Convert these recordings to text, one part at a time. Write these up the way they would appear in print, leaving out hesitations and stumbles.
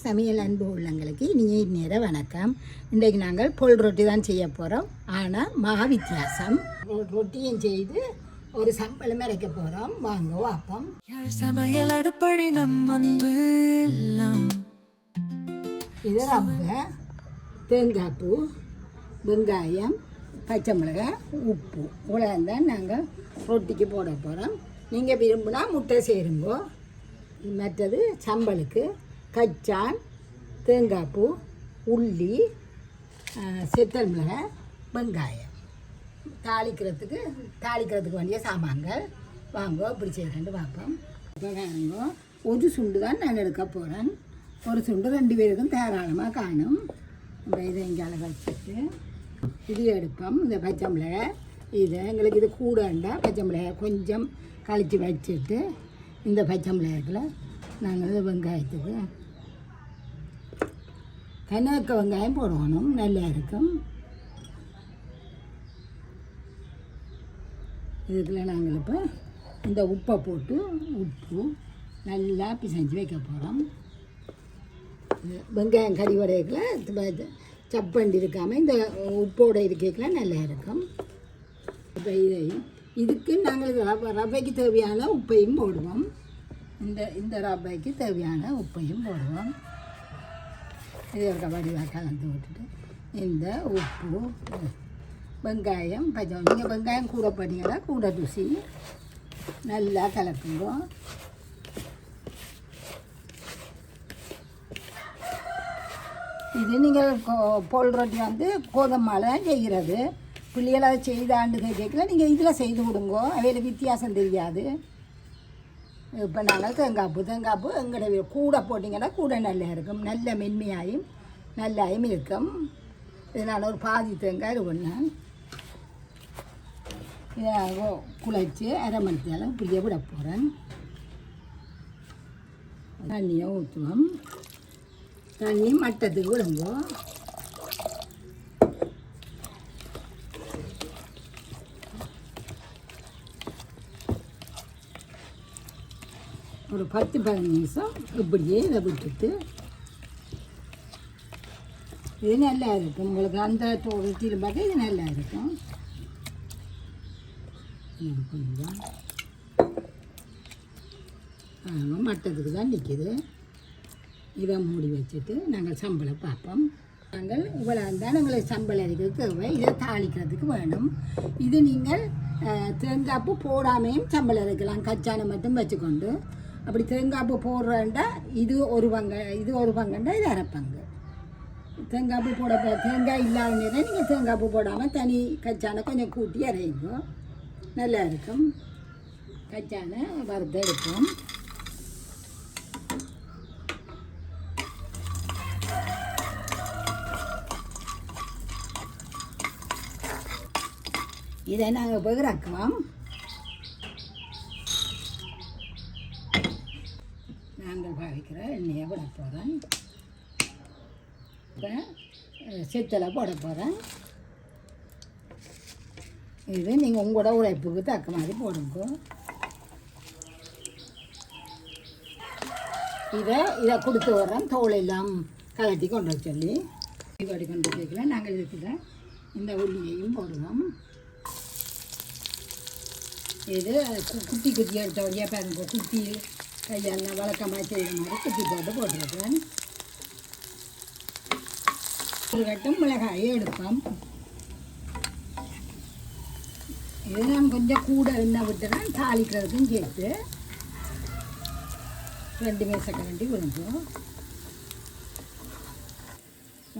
சமையல் அன்பு உள்ளங்களுக்கு இனிய நேர வணக்கம். இன்றைக்கு நாங்கள் பொல் ரொட்டி தான் செய்ய போகிறோம். ஆனால் மகா வித்தியாசம். ரொட்டியும் செய்து ஒரு சம்பளம் இறக்க போகிறோம். வாங்க வாப்பம். சமையல் அடுப்படி நம்ம இது ரப்பை, தேங்காய் பூ, வெங்காயம், பச்சை மிளகாய், உப்பு இவ்வளோதான் நாங்கள் ரொட்டிக்கு போட போகிறோம். நீங்கள் விரும்பினா முட்டை சேருங்கோ. மற்றது சம்பளுக்கு கச்சான், தேங்காய் பூ, உள்ளி, செத்தல் மிளகாய், வெங்காயம், தாளிக்கிறதுக்கு வேண்டிய சாமான்கள் வாங்கோ. இப்படி செய்கிறேன் பார்ப்போம். இப்போ வேணுங்கோ ஒரு சுண்டு தான் நான் எடுக்க போகிறேன். ஒரு சுண்டு 2 பேருக்கும் தாராளமாக காணும். இப்போ இதை இங்கே வச்சுட்டு இது எடுப்போம். இந்த பச்சை மிளகாய் இது எங்களுக்கு இது கூட இருந்தால் பச்சை மிளகாய் கொஞ்சம் கழித்து வச்சுட்டு இந்த பச்சை மிளகாய்க்குள்ள நாங்கள் வெங்காயத்துக்கு கனக்க வெங்காயம் போடணும், நல்லா இருக்கும். இதுக்குள்ள நாங்கள் இப்போ இந்த உப்பை போட்டு உப்பு நல்லா பிசைஞ்சு வைக்க போகிறோம். வெங்காயம் கறி வடைக்குள்ள சப்பண்டி இருக்காமல் இந்த உப்போடு இருக்கைக்குள்ள நல்லா இருக்கும். இப்போ இதுக்கு நாங்கள் ரவைக்கு தேவையான உப்பையும் போடுவோம். இந்த ரவைக்கு தேவையான உப்பையும் போடுவோம். இது ஒரு வடிவாக கலந்து விட்டுட்டு இந்த உப்பு, வெங்காயம், பச்சை நீங்கள் வெங்காயம் கூட பண்ணிங்கன்னா கூட ருசி. நல்லா கலக்குங்க. இது நீங்கள் பொல் ரொட்டி வந்து கோதுமாவில் தான் செய்கிறது. பிள்ளைகளை அதை செய்தாண்டு கேட்கல நீங்கள் இதில் செய்து கொடுங்கோ. அவையில் வித்தியாசம் தெரியாது. இப்போ நாங்கள் தேங்காய்ப்பூ எங்கள்கிட்ட கூட போட்டிங்கன்னா கூட நல்லா இருக்கும். நல்ல மென்மையாயும் நல்லாயும் இருக்கும். இதனால் ஒரு பாதி தேங்காய் இது பண்ணேன். இதை குழைச்சி அரை மணி நேரம் இப்படியே விட போகிறேன். தண்ணியை ஊற்றுவோம். தண்ணி மட்டத்துக்கு விடுங்கோ. ஒரு 10-15 நிமிஷம் இப்படியே இதை விட்டுட்டு இது நல்லா இருக்கும். உங்களுக்கு அந்த ரொட்டியில் பார்க்க இது நல்லா இருக்கும். கொஞ்சம் மட்டத்துக்கு தான் நிற்கிது. இதை மூடி வச்சுட்டு நாங்கள் சம்பளம் பார்ப்போம். நாங்கள் இவ்வளோ இருந்தால் எங்களுக்கு சம்பளம் அரைக்கிறதுக்கு தேவை. இதை தாளிக்கிறதுக்கு வேணும். இது நீங்கள் தேங்காய்ப்பு போடாமையும் சம்பளம் அரைக்கலாம். கச்சானை மட்டும் வச்சுக்கொண்டு அப்படி தேங்காய்ப்பு போடுறேன்டா இது ஒரு பங்குண்டா இது அரை பங்கு. தேங்காய்ப்பு தேங்காய் இல்லாத நேரம் நீங்கள் தேங்காய்ப்பு போடாமல் தனி கச்சானை கொஞ்சம் கூட்டி அரைங்க. நல்லா இருக்கும். கச்சானை வறுத்து எடுப்போம். இதை நாங்கள் போய் இறக்குவோம். நாங்கள் பாவிக்கிற எண்ணெயை விட போகிறேன். இப்போ செத்தலை போட போகிறேன். இது நீங்கள் உங்களோட உழைப்புக்கு தக்க மாதிரி போடுங்க. இதை கொடுத்து வர்றோம். தோல் எல்லாம் கலட்டி கொண்டு வர சொல்லி இப்படி கொண்டு வைக்கல. நாங்கள் இருக்கிற இந்த உள்ளியையும் போடுவோம். இது குட்டி எடுத்த வழியாக பாருங்க. குட்டி கையெல்லாம் வழக்கமாக செய்கிற மாதிரி குட்டி போட்டுருக்கேன். ஒரு கட்டம் மிளகாயை எடுப்போம். இது நான் கொஞ்சம் கூட எண்ணெய் விட்டுனா தாளிக்கிறதுக்கும் சேர்த்து 2 மேசக்கரண்டி விழுந்தோம்.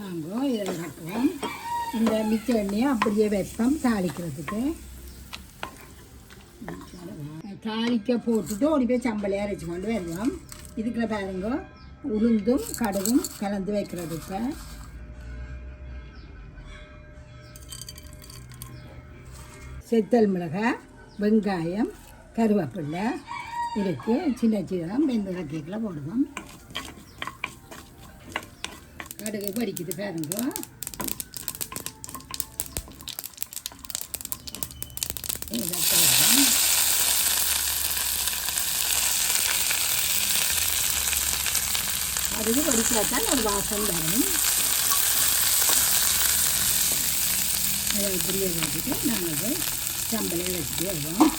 வாங்க இதை இறக்குவோம். இந்த மிச்ச எண்ணெயை அப்படியே வைப்போம் தாளிக்கிறதுக்கு. தாளிக்க போட்டுட்டு ஓடி போய் சம்பளையை அரைச்சி கொண்டு வருவோம். இதுக்குள்ள பாருங்க உளுந்தும் கடுகும் கலந்து வைக்கிறது. இப்போ செத்தல் மிளகாய், வெங்காயம், கருவேப்பிலை இருக்கு. சின்ன சீரகம் வெந்த கட்டியில் போடுவோம். கடுகு பொரிக்குது பாருங்க. இதை போடுவோம். கடுகு வடிக்காதான் ஒரு வாசம் வரும். அதை இப்படியே வச்சுட்டு நாங்கள் சம்பளை வச்சுட்டு வருவோம்.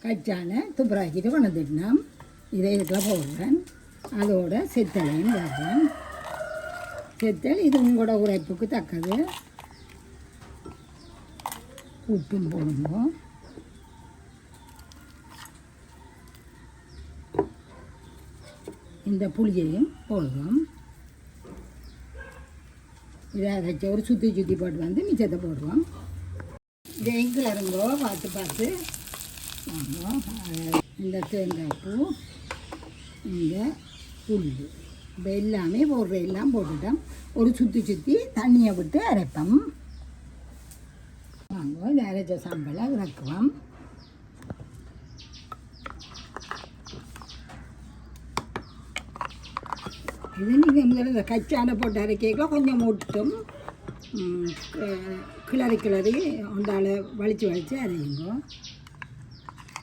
கச்சான துப்புராக்கிட்டு கொண்டுட்டோம். இதை இதுக்குள்ள போடுறேன். அதோட செத்தலையும் போடுறேன். செத்தல் இது உங்களோட உரைப்புக்கு தக்கது. உப்பும் போடுவோம். இந்த புளியையும் போடுவோம். இதை அரைச்சி ஒரு சுற்றி போட்டு வந்து மிச்சத்தை போடுவோம். இதையும் கிளறுங்கோ பார்த்து இந்த தேங்காய் பூ, இந்த புல், இப்போ எல்லாமே போடுற எல்லாம் போட்டுட்டோம். ஒரு சுற்றி தண்ணியை விட்டு அரைப்போம். வாங்க இந்த அரைச்ச சாம்பலை இறக்குவோம். இது நீங்கள் இந்த கச்சான போட்டு அரைக்கலாம் கொஞ்சம் ஒட்டும். கிளறி ஒன்றால் வலிச்சு அரையுங்க.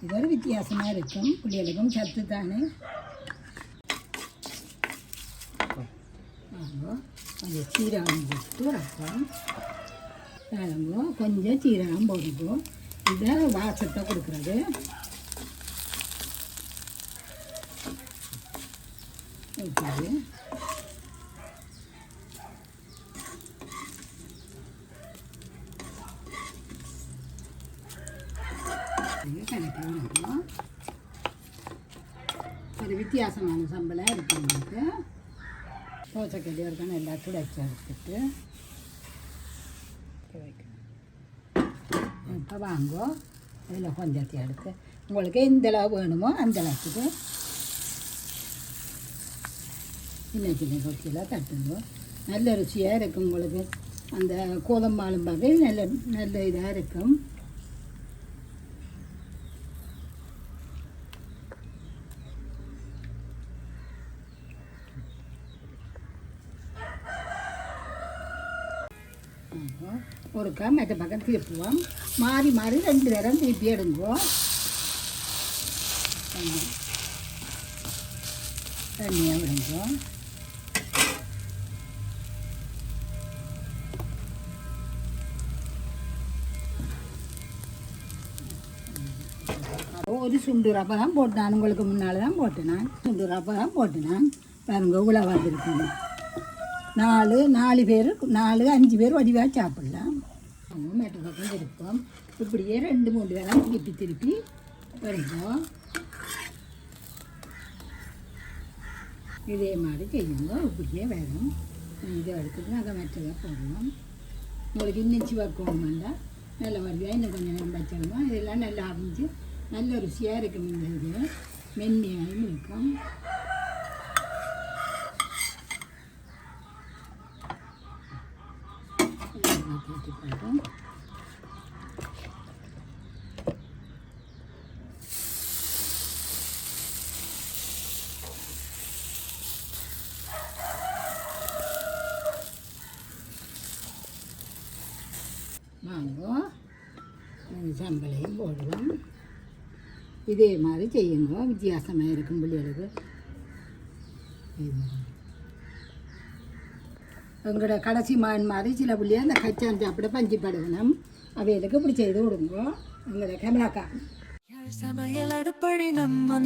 இது ஒரு வித்தியாசமாக இருக்கும். பிள்ளைகளுக்கும் சத்து தானே. கொஞ்சம் சீரகம் போட்டு வைப்போம். கொஞ்சம் சீரகம் போட்டுப்போம். இதை வாசத்தை கொடுக்குறது. ஓகே, கணக்கில் ஒரு வித்தியாசமான சம்பளம் இருக்குது. உங்களுக்கு தோசைக்கடி இருக்கான்னு எல்லா துடைச்சி எடுத்துட்டு இப்போ வாங்கோ. இதில் கொஞ்சத்தை எடுத்து உங்களுக்கு எந்த அளவு வேணுமோ அந்த அளவுக்கு சின்ன கொச்சியில் தட்டுங்க. நல்ல ருசியாக இருக்கும். உங்களுக்கு அந்த கோதம்பாலும் வகை நல்ல இதாக இருக்கும். ஒருக்கா மற்ற பக்கம் திருப்புவோம். மாறி 2 தரம் திருப்பி எடுங்கோ. தண்ணியாக விடுங்கோ. ஒரு சுண்டு ரப்பை தான் போட்டேன். உங்களுக்கு முன்னால் தான் போட்டேன். நான் சுண்டு ரப்பை தான் போட்டேன். பாருங்க இவ்வளோ வந்துருக்கணும். 4 பேர் 4-5 பேர் வடிவாக சாப்பிடலாம். மேட்டு பக்கம் திருப்போம். இப்படியே 2-3 வேலை திருப்பி வருவோம். இதே மாதிரி செய்யுங்க. இப்படியே வேணும். இதை எடுத்துட்டு நாங்கள் மற்றதை போடுவோம். உங்களுக்கு இன்னிச்சு வைக்கணும் வேண்டாம். நல்ல வடிவாக இன்னும் கொஞ்சம் நேரம் வச்சிடணும். இதெல்லாம் நல்லா அரைஞ்சி நல்ல ருசியாக இருக்கும். இந்த இது மென்மையாகவும் இருக்கும். போட்டோம். வாங்கோ சம்பளையும் போடுவோம். இதே மாதிரி செய்யுங்க. வித்தியாசமாக இருக்கும் பிள்ளைகளுக்கு. எங்களோட கடைசி மான் மாதிரி சில பிள்ளைய அந்த கச்சான் சாப்பிட பஞ்சு படுகணும். அவைகளுக்கு இப்படி செய்து விடுங்க. எங்களோட கமலாக்கா சமையல் அடுப்படி நம்ம